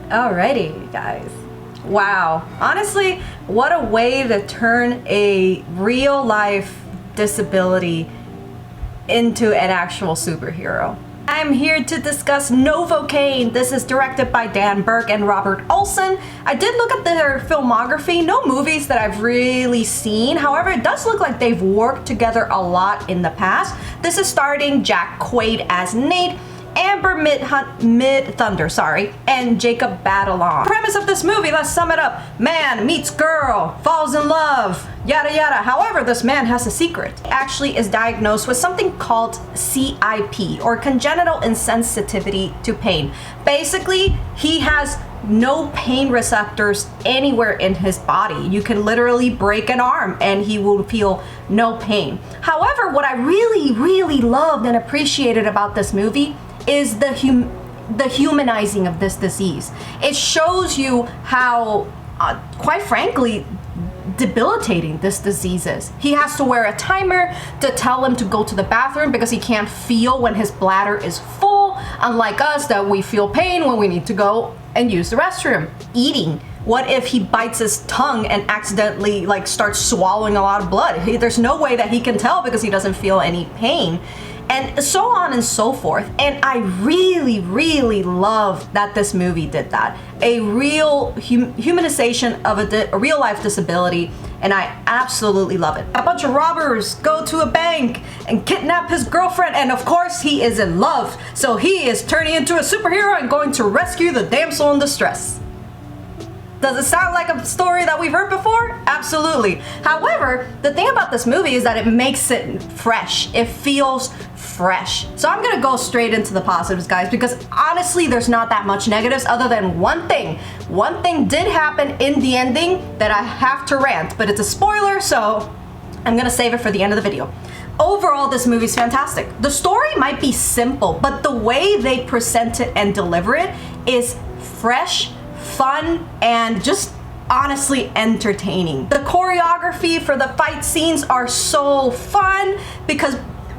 Alrighty, guys. Wow. Honestly, what a way to turn a real life disability into an actual superhero. I'm here to discuss Novocaine. This is directed by Dan Burke and Robert Olson. I did look at their filmography, no movies that I've really seen. However, it does look like they've worked together a lot in the past. This is starring Jack Quaid as Nate, Amber Mid-Thunder, and Jacob Batalon. Premise of this movie, let's sum it up. Man meets girl, falls in love, yada yada. However, this man has a secret. He actually is diagnosed with something called CIP, or congenital insensitivity to pain. Basically, he has no pain receptors anywhere in his body. You can literally break an arm and he will feel no pain. However, what I really loved and appreciated about this movie is the humanizing of this disease. It shows you how, quite frankly, debilitating this disease is. He has to wear a timer to tell him to go to the bathroom because he can't feel when his bladder is full, unlike us that we feel pain when we need to go and use the restroom. Eating. What if he bites his tongue and accidentally starts swallowing a lot of blood? There's no way that he can tell because he doesn't feel any pain. And so on and so forth. And I really love that this movie did that. A real humanization of a real life disability, and I absolutely love it. A bunch of robbers go to a bank and kidnap his girlfriend, and of course he is in love. So he is turning into a superhero and going to rescue the damsel in distress. Does it sound like a story that we've heard before? Absolutely. However, the thing about this movie is that it makes it fresh. It feels fresh. So I'm gonna go straight into the positives, guys, because honestly, there's not that much negatives other than one thing. One thing did happen in the ending that I have to rant, but it's a spoiler, so I'm gonna save it for the end of the video. Overall, this movie is fantastic. The story might be simple, but the way they present it and deliver it is fresh, fun, and just honestly entertaining. The choreography for the fight scenes are so fun because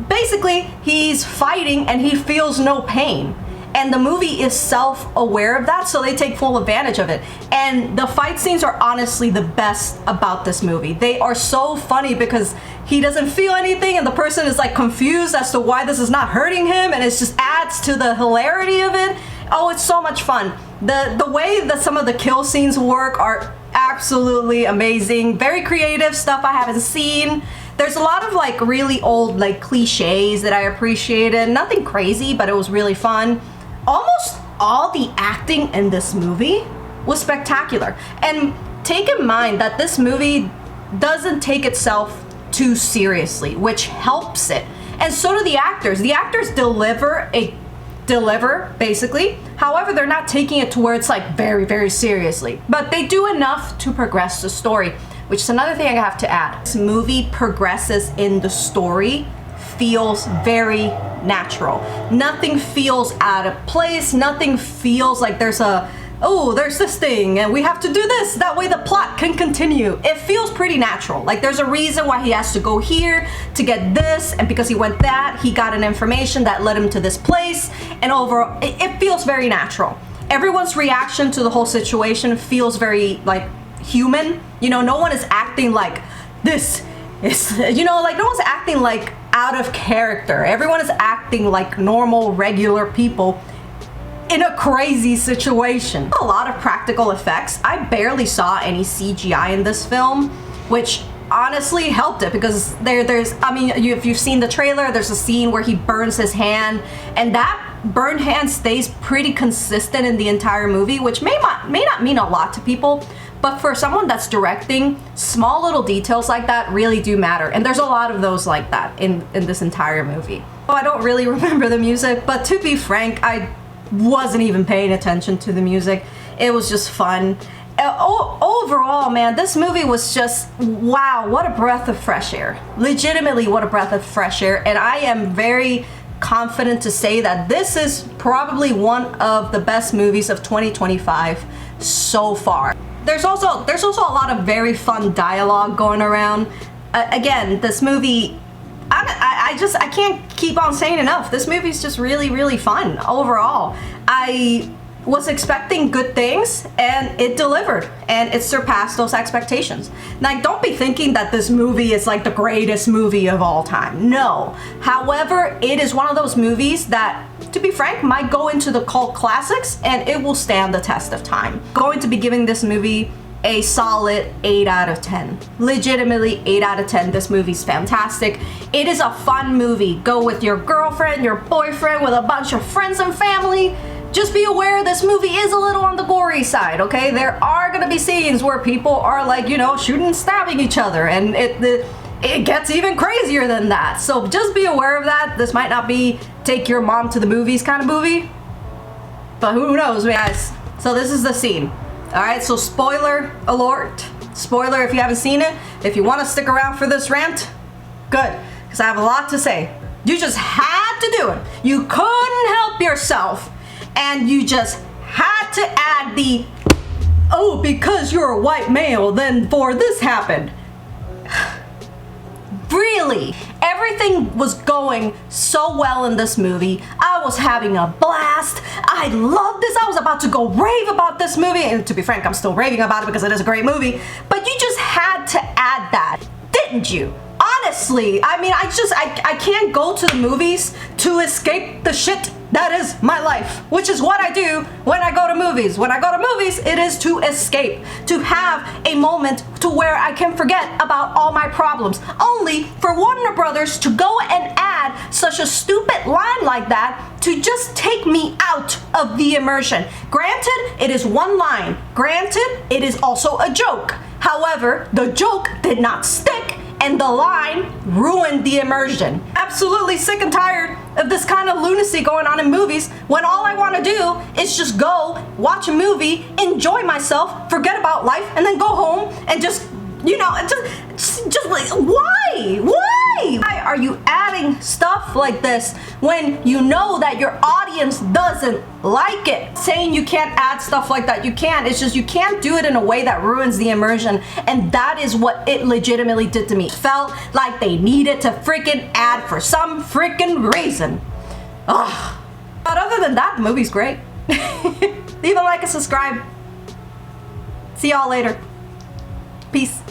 basically he's fighting and he feels no pain. And the movie is self-aware of that, so they take full advantage of it. And the fight scenes are honestly the best about this movie. They are so funny because he doesn't feel anything and the person is confused as to why this is not hurting him, and it just adds to the hilarity of it. Oh, it's so much fun. The way that some of the kill scenes work are absolutely amazing. Very creative stuff I haven't seen. There's a lot of really old cliches that I appreciated. Nothing crazy, but it was really fun. Almost all the acting in this movie was spectacular. And take in mind that this movie doesn't take itself too seriously, which helps it. And so do the actors. The actors deliver basically. However, they're not taking it to where it's very seriously. But they do enough to progress the story, which is another thing I have to add. This movie progresses in the story, feels very natural. Nothing feels out of place. Nothing feels like there's this thing and we have to do this. That way the plot can continue. It feels pretty natural. There's a reason why he has to go here to get this, and because he went that, he got an information that led him to this place, and overall, it feels very natural. Everyone's reaction to the whole situation feels very human. No one is acting like this is, no one's acting out of character. Everyone is acting like normal, regular people in a crazy situation. A lot of practical effects. I barely saw any CGI in this film, which honestly helped it because if you've seen the trailer, there's a scene where he burns his hand, and that burned hand stays pretty consistent in the entire movie, which may not mean a lot to people, but for someone that's directing, small little details like that really do matter, and there's a lot of those like that in this entire movie. Oh, I don't really remember the music, but to be frank, I wasn't even paying attention to the music. It was just fun. Overall, man, this movie was just, wow, what a breath of fresh air. Legitimately, what a breath of fresh air. And I am very confident to say that this is probably one of the best movies of 2025 so far. There's also a lot of very fun dialogue going around. Again, this movie, I can't keep on saying enough. This movie's just really fun overall. I was expecting good things, and it delivered, and it surpassed those expectations. Now, don't be thinking that this movie is like the greatest movie of all time. No. However, it is one of those movies that, to be frank, might go into the cult classics, and it will stand the test of time. Going to be giving this movie a solid 8 out of 10. Legitimately 8 out of 10. This movie's fantastic. It is a fun movie. Go with your girlfriend, your boyfriend, with a bunch of friends and family. Just be aware this movie is a little on the gory side, okay? There are gonna be scenes where people are like, you know, shooting and stabbing each other, and it gets even crazier than that. So just be aware of that. This might not be take your mom to the movies kind of movie, but who knows, guys. So this is the scene. Alright, so spoiler alert. Spoiler if you haven't seen it. If you want to stick around for this rant, good, because I have a lot to say. You just had to do it. You couldn't help yourself. And you just had to add the, oh, because you're a white male, then for this happened. Really? Everything was going so well in this movie. I was having a blast. I loved this. I was about to go rave about this movie. And to be frank, I'm still raving about it because it is a great movie. But you just had to add that, didn't you? Honestly, I mean, I can't go to the movies to escape the shit that is my life, which is what I do when I go to movies. When I go to movies, it is to escape, to have a moment to where I can forget about all my problems. Only for Warner Brothers to go and add such a stupid line like that to just take me out of the immersion. Granted, it is one line. Granted, it is also a joke. However, the joke did not stick, and the line ruined the immersion. Absolutely sick and tired of this kind of lunacy going on in movies when all I want to do is just go watch a movie, enjoy myself, forget about life, and then go home and just, you know, just like, why? Why are you adding stuff like this when you know that your audience doesn't like it? Saying you can't add stuff like that, you can. It's just you can't do it in a way that ruins the immersion, and that is what it legitimately did to me. It felt like they needed to freaking add for some freaking reason. Ugh. But other than that, the movie's great. Leave a like and subscribe. See y'all later. Peace.